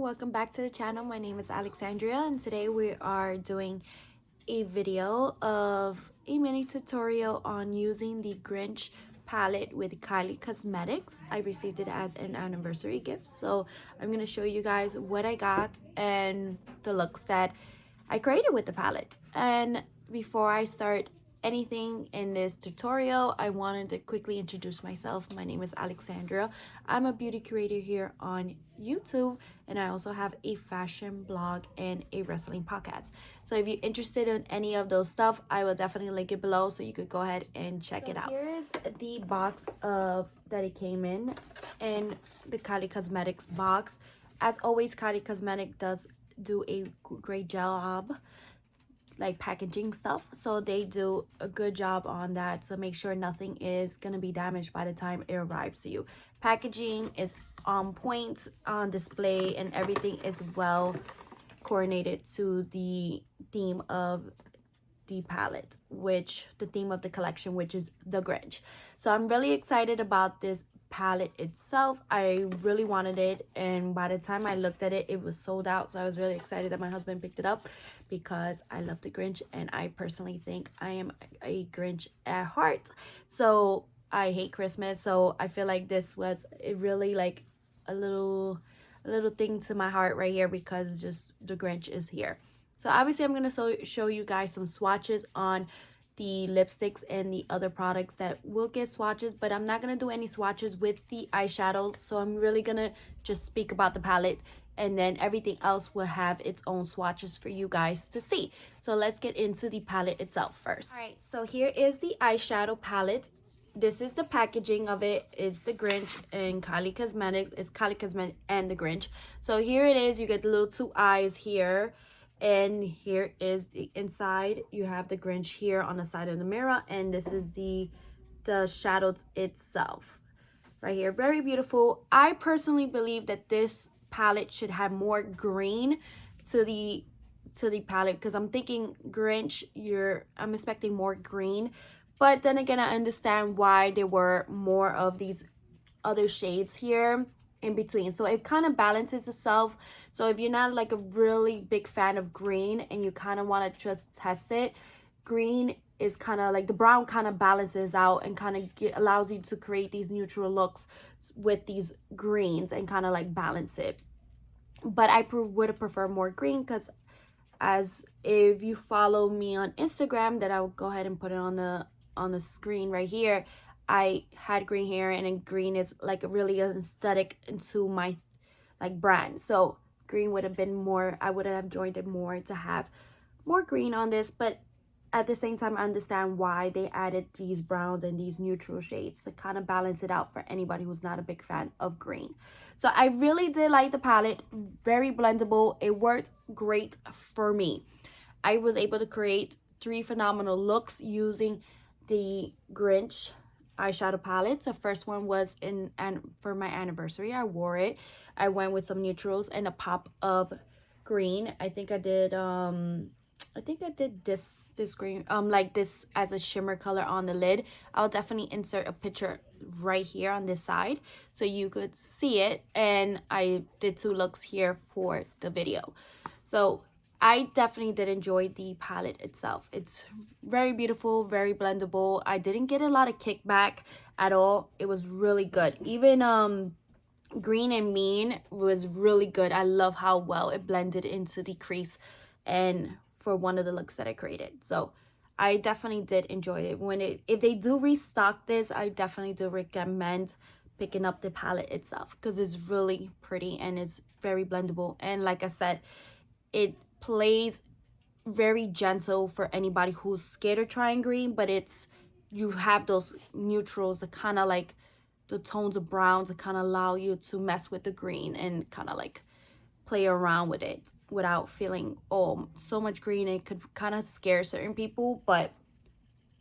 welcome back to the channel. My name is Alexandria and today we are doing a video of a mini tutorial on using the Grinch palette with Kylie Cosmetics. I received it as an anniversary gift, so I'm going to show you guys what I got and the looks that I created with the palette. And before I start anything in this tutorial, I wanted to quickly introduce myself. My name is Alexandria. I'm a beauty creator here on YouTube, and I also have a fashion blog and a wrestling podcast. So if you're interested in any of those stuff, I will definitely link it below so you could go ahead and check it out. Here is the box that it came in, and the Kylie Cosmetics box. As always, Kylie Cosmetics does do a great job like packaging stuff, so they do a good job on that to make sure nothing is gonna be damaged by the time it arrives to you. Packaging is on point, on display, and everything is well coordinated to the theme of the palette, which the theme of the collection, which is the Grinch. So I'm really excited about this palette itself. I really wanted it, and by the time I looked at it, it was sold out. So I was really excited that my husband picked it up because I love the Grinch, and I personally think I am a Grinch at heart. So I hate Christmas, so I feel like this was really like a little thing to my heart right here because just the Grinch is here. So obviously I'm going to show you guys some swatches on the lipsticks and the other products that will get swatches, but I'm not going to do any swatches with the eyeshadows. So I'm really going to just speak about the palette, and then everything else will have its own swatches for you guys to see. So let's get into the palette itself first. All right, so here is the eyeshadow palette. This is the packaging of it. It's the Grinch and Kylie Cosmetics. It's Kylie Cosmetics and the Grinch. So here it is. You get the little two eyes here. And here is the inside. You have the Grinch here on the side of the mirror, and this is the shadows itself right here. Very beautiful. I personally believe that this palette should have more green to the palette, because I'm thinking Grinch, I'm expecting more green, but then again I understand why there were more of these other shades here in between, so it kind of balances itself. So if you're not like a really big fan of green and you kind of want to just test it, green is kind of like the brown kind of balances out and kind of allows you to create these neutral looks with these greens and kind of like balance it. But I would have preferred more green, because as if you follow me on Instagram, that I will go ahead and put it on the screen right here, I had green hair, and then green is like really an aesthetic into my like brand. So green would have been more, I would have enjoyed it more to have more green on this, but at the same time I understand why they added these browns and these neutral shades to kind of balance it out for anybody who's not a big fan of green. So I really did like the palette. Very blendable. It worked great for me. I was able to create 3 phenomenal looks using the Grinch eyeshadow palette. The first one was for my anniversary. I wore it. I went with some neutrals and a pop of green. I think I did this green like this as a shimmer color on the lid. I'll definitely insert a picture right here on this side so you could see it, and I did 2 looks here for the video. So I definitely did enjoy the palette itself. It's very beautiful, very blendable. I didn't get a lot of kickback at all. It was really good. Even Green and Mean was really good. I love how well it blended into the crease and for one of the looks that I created. So I definitely did enjoy it. If they do restock this, I definitely do recommend picking up the palette itself, because it's really pretty and it's very blendable. And like I said, it plays very gentle for anybody who's scared of trying green, but you have those neutrals that kind of like the tones of browns that kind of allow you to mess with the green and kind of like play around with it without feeling so much green. It could kind of scare certain people, but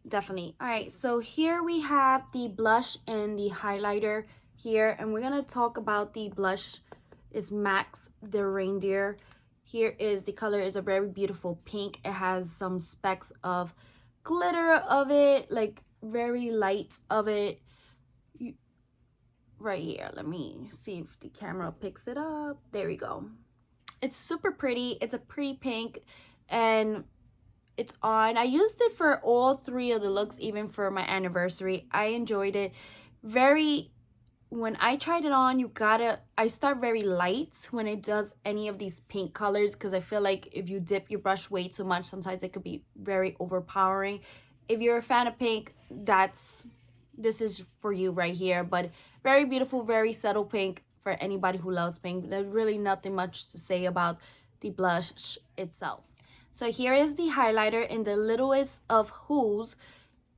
definitely. All right, so here we have the blush and the highlighter here, and we're gonna talk about the blush. Is Max the Reindeer. Here is the color is a very beautiful pink. It has some specks of glitter of it, like very light of it. Right here, let me see if the camera picks it up. There we go. It's super pretty. It's a pretty pink, and it's on. I used it for all three of the looks, even for my anniversary. I enjoyed it. Very, when I tried it on, I start very light when it does any of these pink colors, because I feel like if you dip your brush way too much, sometimes it could be very overpowering. If you're a fan of pink, this is for you right here. But very beautiful, very subtle pink for anybody who loves pink. There's really nothing much to say about the blush itself. So here is the highlighter, and the littlest of who's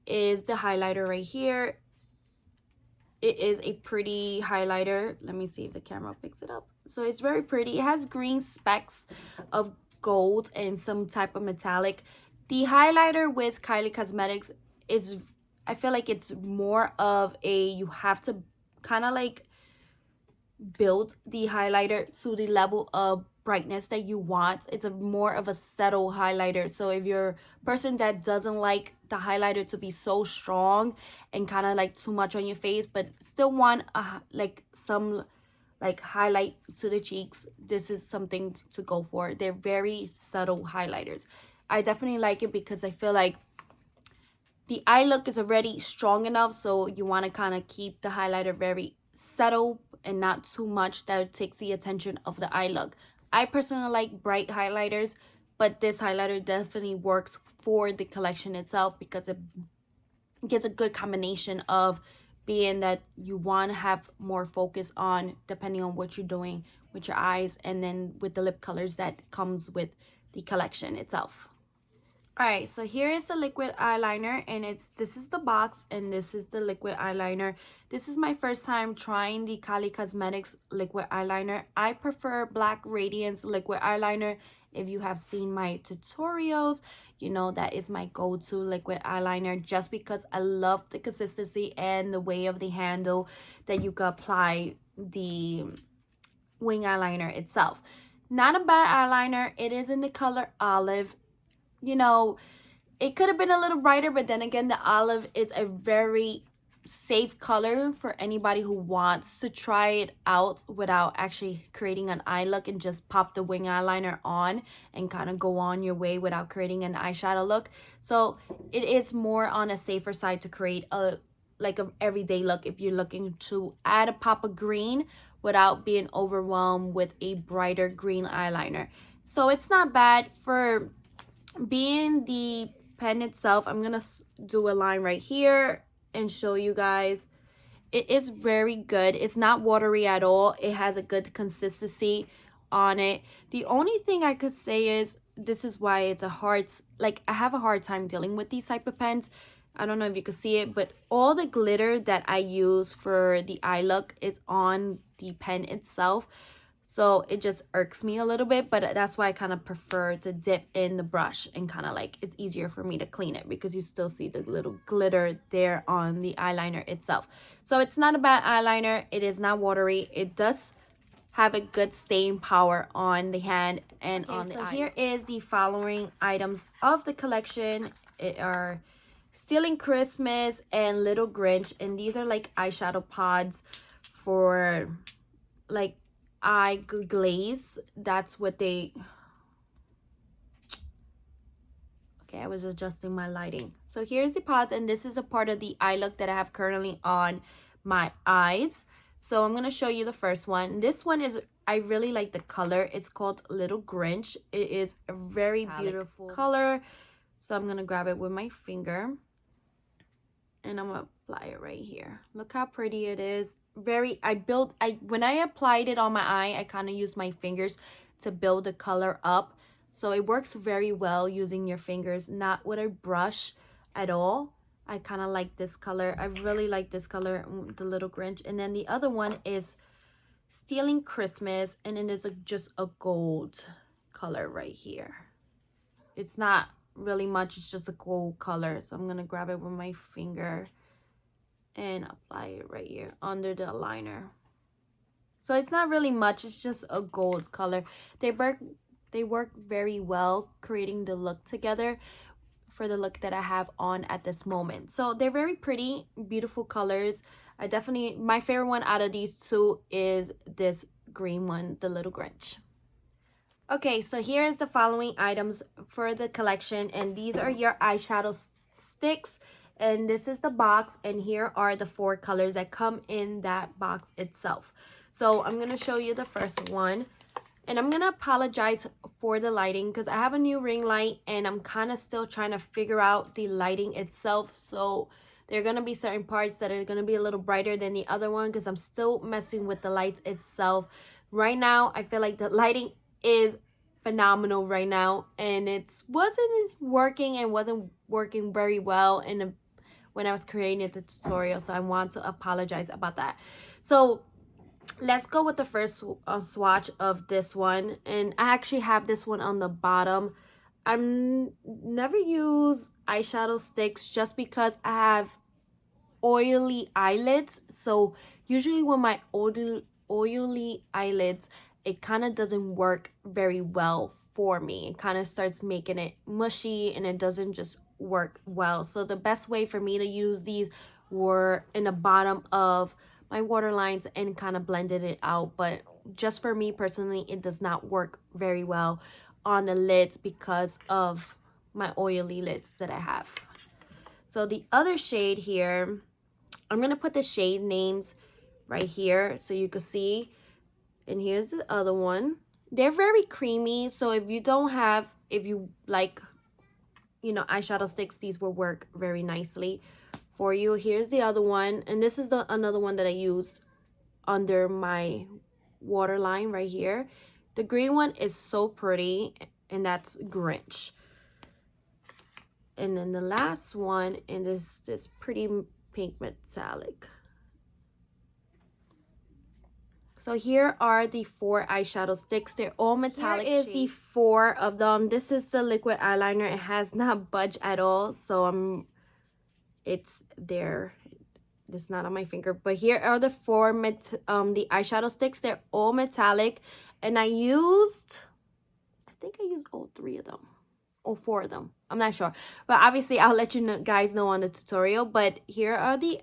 is the highlighter right here. It is a pretty highlighter. Let me see if the camera picks it up. So it's very pretty. It has green specks of gold and some type of metallic. The highlighter with Kylie Cosmetics is, I feel like it's more of a, you have to kind of like build the highlighter to the level of brightness that you want. It's a more of a subtle highlighter. So if you're a person that doesn't like the highlighter to be so strong and kind of like too much on your face, but still want like some like highlight to the cheeks, this is something to go for. They're very subtle highlighters. I definitely like it because I feel like the eye look is already strong enough, so you want to kind of keep the highlighter very subtle and not too much that takes the attention of the eye look. I personally like bright highlighters, but this highlighter definitely works for the collection itself because it gives a good combination of being that you want to have more focus on depending on what you're doing with your eyes, and then with the lip colors that comes with the collection itself. Alright, so here is the liquid eyeliner, and this is the box and this is the liquid eyeliner. This is my first time trying the Kylie Cosmetics liquid eyeliner. I prefer Black Radiance liquid eyeliner. If you have seen my tutorials, you know that is my go-to liquid eyeliner, just because I love the consistency and the way of the handle that you can apply the wing eyeliner itself. Not a bad eyeliner. It is in the color olive. You know, it could have been a little brighter, but then again, the olive is a very safe color for anybody who wants to try it out without actually creating an eye look and just pop the wing eyeliner on and kind of go on your way without creating an eyeshadow look. So it is more on a safer side to create a everyday look if you're looking to add a pop of green without being overwhelmed with a brighter green eyeliner. So it's not bad for being the pen itself. I'm gonna do a line right here and show you guys. It is very good. It's not watery at all. It has a good consistency on it. The only thing I could say is this is why it's I have a hard time dealing with these type of pens. I don't know if you can see it, but all the glitter that I use for the eye look is on the pen itself. So it just irks me a little bit, but that's why I kind of prefer to dip in the brush and kind of like, it's easier for me to clean it because you still see the little glitter there on the eyeliner itself. So it's not a bad eyeliner. It is not watery. It does have a good staying power on the hand and on the eye. So here is the following items of the collection. It are Stealing Christmas and Little Grinch, and these are like eyeshadow pods for like eye glaze. That's what they, okay, I was adjusting my lighting. So here's the pods, and this is a part of the eye look that I have currently on my eyes. So I'm going to show you the first one. This one is, I really like the color. It's called Little Grinch. It is a very beautiful color. So I'm going to grab it with my finger and I'm going to apply it right here. Look how pretty it is. When I applied it on my eye, I kind of used my fingers to build the color up. So it works very well using your fingers, not with a brush at all. I kind of like this color. I really like this color, the Little Grinch. And then the other one is Stealing Christmas, and it is just a gold color right here. It's not really much, it's just a gold color. So I'm gonna grab it with my finger and apply it right here under the liner. So it's not really much, it's just a gold color. They work very well creating the look together for the look that I have on at this moment. So they're very pretty, beautiful colors. My favorite one out of these two is this green one, the Little Grinch. Okay, so here is the following items for the collection, and these are your eyeshadow sticks, and this is the box, and here are the 4 colors that come in that box itself. So I'm going to show you the first one, and I'm going to apologize for the lighting because I have a new ring light and I'm kind of still trying to figure out the lighting itself. So there are going to be certain parts that are going to be a little brighter than the other one because I'm still messing with the lights itself. Right now, I feel like the lighting is phenomenal right now, and it wasn't working very well when I was creating the tutorial, so I want to apologize about that. So let's go with the first swatch of this one, and I actually have this one on the bottom. I'm never use eyeshadow sticks just because I have oily eyelids, so usually with my oily eyelids, it kind of doesn't work very well for me. It kind of starts making it mushy and it doesn't just work well. So the best way for me to use these were in the bottom of my waterlines and kind of blended it out, but just for me personally, it does not work very well on the lids because of my oily lids that I have. So the other shade here, I'm going to put the shade names right here so you can see. And here's the other one. They're very creamy. So if you like, eyeshadow sticks, these will work very nicely for you. Here's the other one. And this is another one that I used under my waterline right here. The green one is so pretty, and that's Grinch. And then the last one, and this pretty pink metallic. So here are the 4 eyeshadow sticks. They're all metallic. Here is the 4 of them. This is the liquid eyeliner. It has not budged at all. So it's there. It's not on my finger. But here are the 4 the eyeshadow sticks. They're all metallic. And I think I used all 3 of them. Or 4 of them. I'm not sure. But obviously, I'll let you guys know on the tutorial. But here are the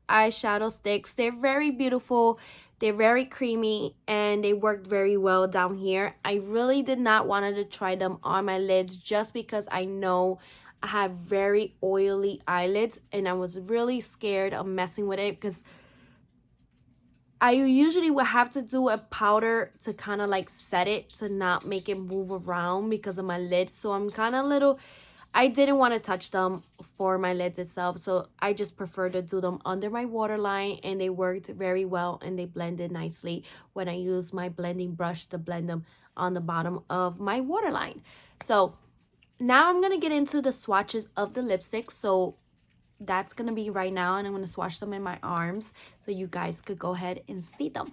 eyeshadow sticks. They're very beautiful. They're very creamy, and they worked very well down here. I really did not want to try them on my lids just because I know I have very oily eyelids, and I was really scared of messing with it because I usually would have to do a powder to kind of like set it to not make it move around because of my lids. So I'm kind of I didn't want to touch them for my lids itself, so I just prefer to do them under my waterline, and they worked very well and they blended nicely when I used my blending brush to blend them on the bottom of my waterline. So now I'm going to get into the swatches of the lipsticks. So that's going to be right now, and I'm going to swatch them in my arms so you guys could go ahead and see them.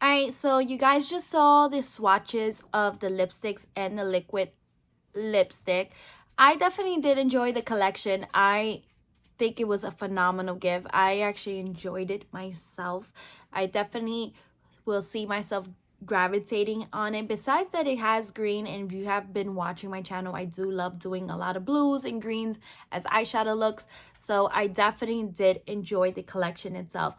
Alright, so you guys just saw the swatches of the lipsticks and the liquid lipstick. I definitely did enjoy the collection. I think it was a phenomenal gift. I actually enjoyed it myself. I definitely will see myself gravitating on it. Besides that, it has green, and if you have been watching my channel, I do love doing a lot of blues and greens as eyeshadow looks. So I definitely did enjoy the collection itself.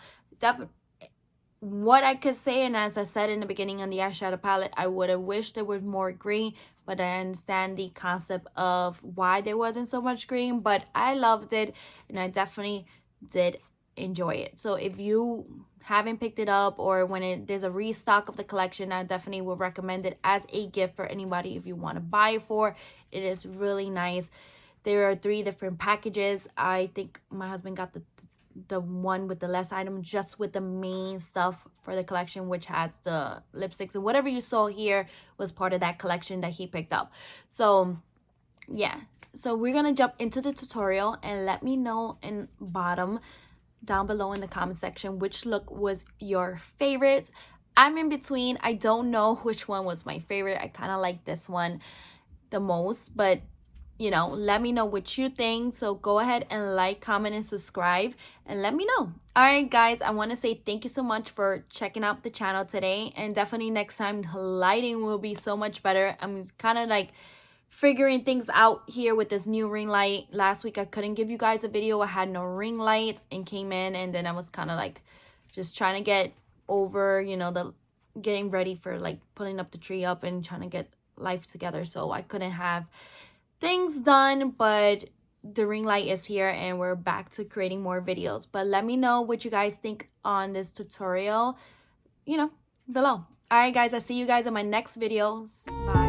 What I could say, and as I said in the beginning on the eyeshadow palette, I would have wished there was more green, but I understand the concept of why there wasn't so much green. But I loved it, and I definitely did enjoy it. So if you haven't picked it up, or when there's a restock of the collection, I definitely would recommend it as a gift for anybody if you want to buy it for. It is really nice. There are 3 different packages. I think my husband got the one with the less item, just with the main stuff for the collection, which has the lipsticks, and whatever you saw here was part of that collection that he picked up. So yeah, so we're gonna jump into the tutorial, and let me know in bottom down below in the comment section which look was your favorite. I'm in between. I don't know which one was my favorite. I kind of like this one the most, but you know, let me know what you think. So go ahead and like, comment, and subscribe, and let me know. All right, guys, I want to say thank you so much for checking out the channel today, and definitely next time the lighting will be so much better. I'm kind of like figuring things out here with this new ring light. Last week I couldn't give you guys a video. I had no ring light and came in, and then I was kind of like just trying to get over, you know, the getting ready for like putting up the tree up and trying to get life together. So I couldn't have things done, but the ring light is here and we're back to creating more videos. But let me know what you guys think on this tutorial, you know, below. All right, guys, I'll see you guys in my next videos. Bye.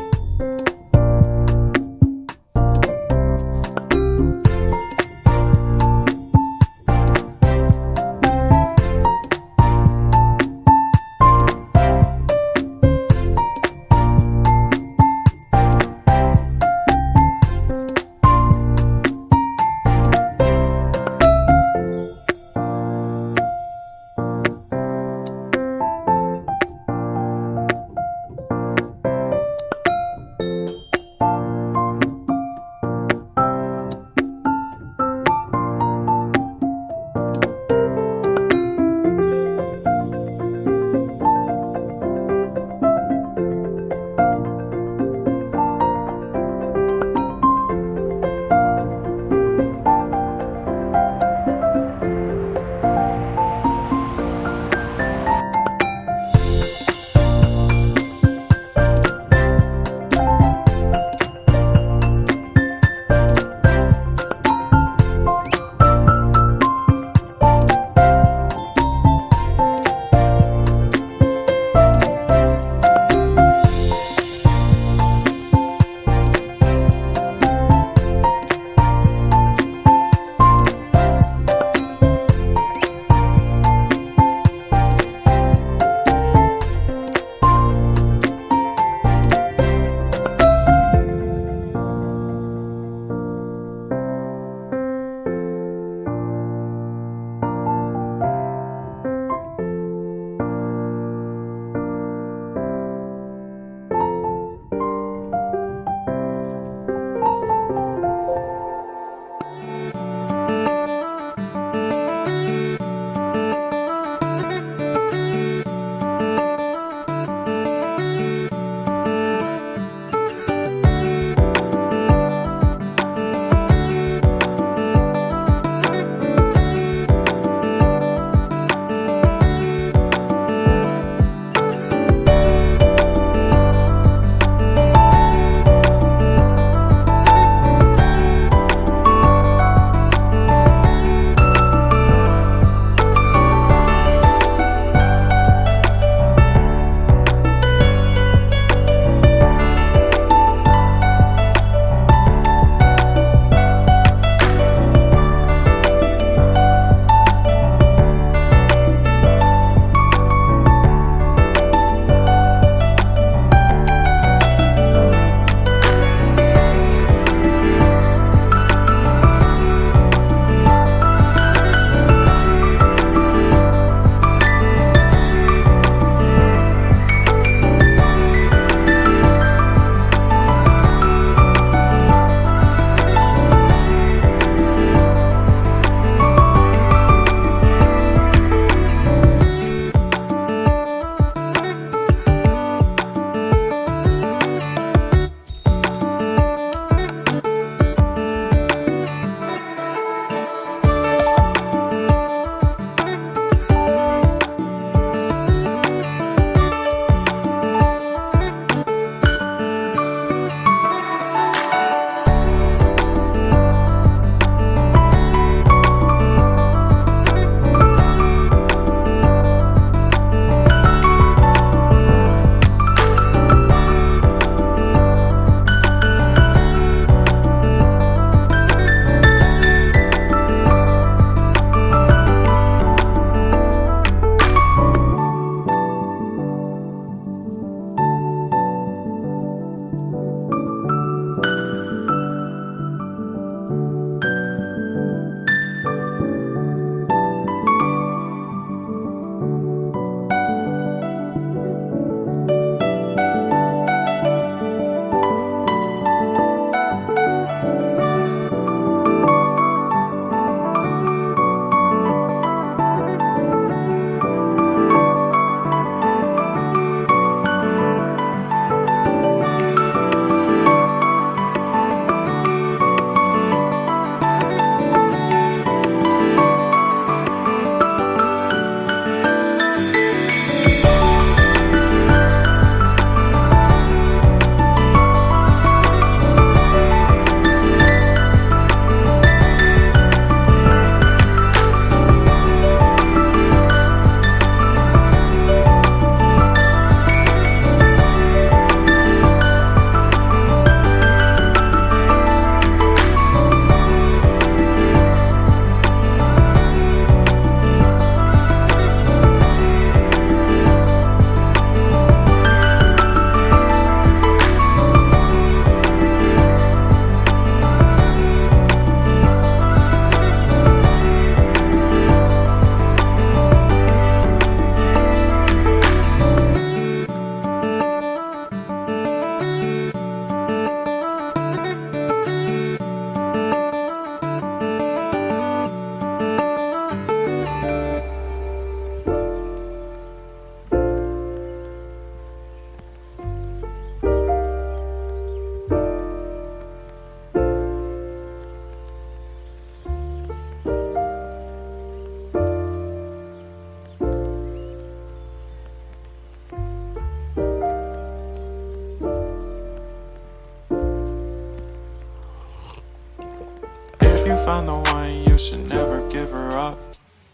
found the one, you should never give her up.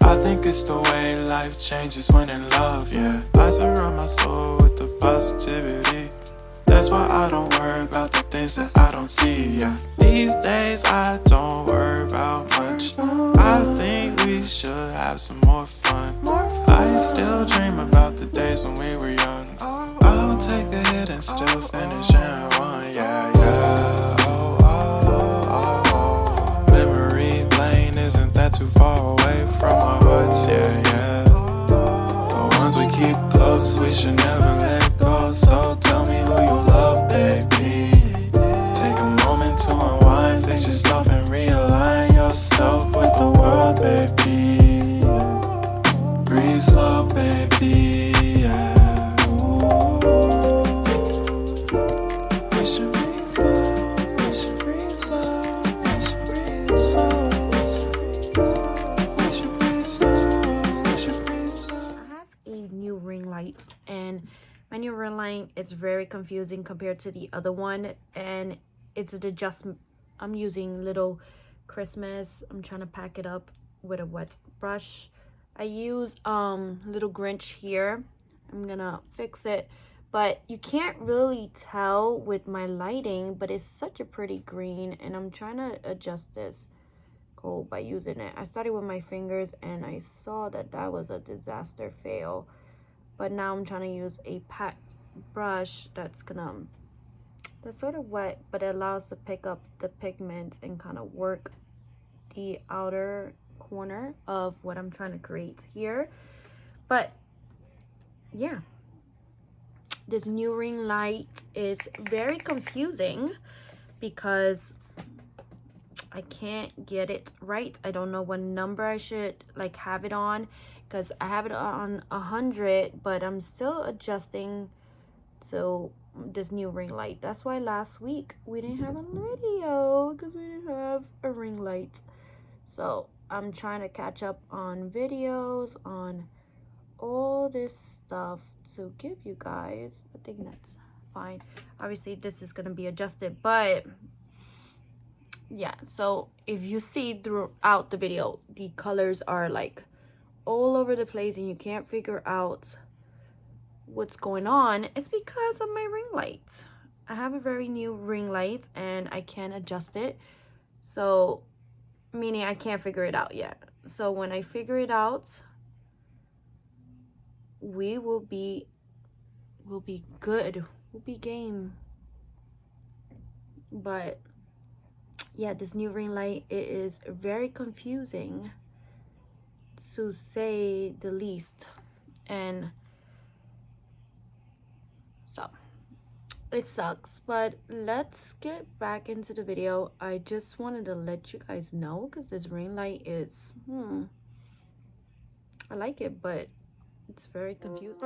I think it's the way life changes when in love, yeah. I surround my soul with the positivity. That's why I don't worry about the things that I don't see, yeah. These days I don't worry about much. I think we should have some more fun. I still dream about the days when we were young. I'll take a hit and still finish in one, yeah, yeah. Oh, oh, oh, oh. Memory lane isn't that too far away from our hearts, yeah, yeah. The ones we keep close, we should never let go. So tell me who you love, baby. Take a moment to unwind, fix yourself and realign yourself with the world, baby. Breathe slow, baby, yeah. We should breathe slow, we should breathe slow, we should breathe slow. We should breathe slow, we should breathe slow. I have a new ring light, and my new ring light is very confusing compared to the other one, and it's just I'm using little Christmas. I'm trying to pack it up with a wet brush. I use little Grinch here. I'm gonna fix it, but you can't really tell with my lighting, but it's such a pretty green, and I'm trying to adjust this gold by using it. I started with my fingers and I saw that that was a disaster fail, but now I'm trying to use a packed brush that's sort of wet, but it allows to pick up the pigment and kind of work the outer corner of what I'm trying to create here. But yeah, this new ring light is very confusing because I can't get it right. I don't know what number I should like have it on, because I have it on 100, but I'm still adjusting to this new ring light. That's why last week we didn't have a video, because we didn't have a ring light. So I'm trying to catch up on videos, on all this stuff to give you guys. I think that's fine. Obviously this is gonna be adjusted, but yeah, so if you see throughout the video, the colors are like all over the place and you can't figure out what's going on, it's because of my ring light. I have a very new ring light and I can't adjust it, so meaning I can't figure it out yet. So when I figure it out, we will be good, we'll be game. But yeah, this new ring light, it is very confusing to say the least, and so it sucks. But let's get back into the video. I just wanted to let you guys know, because this ring light is I like it, but it's very confusing.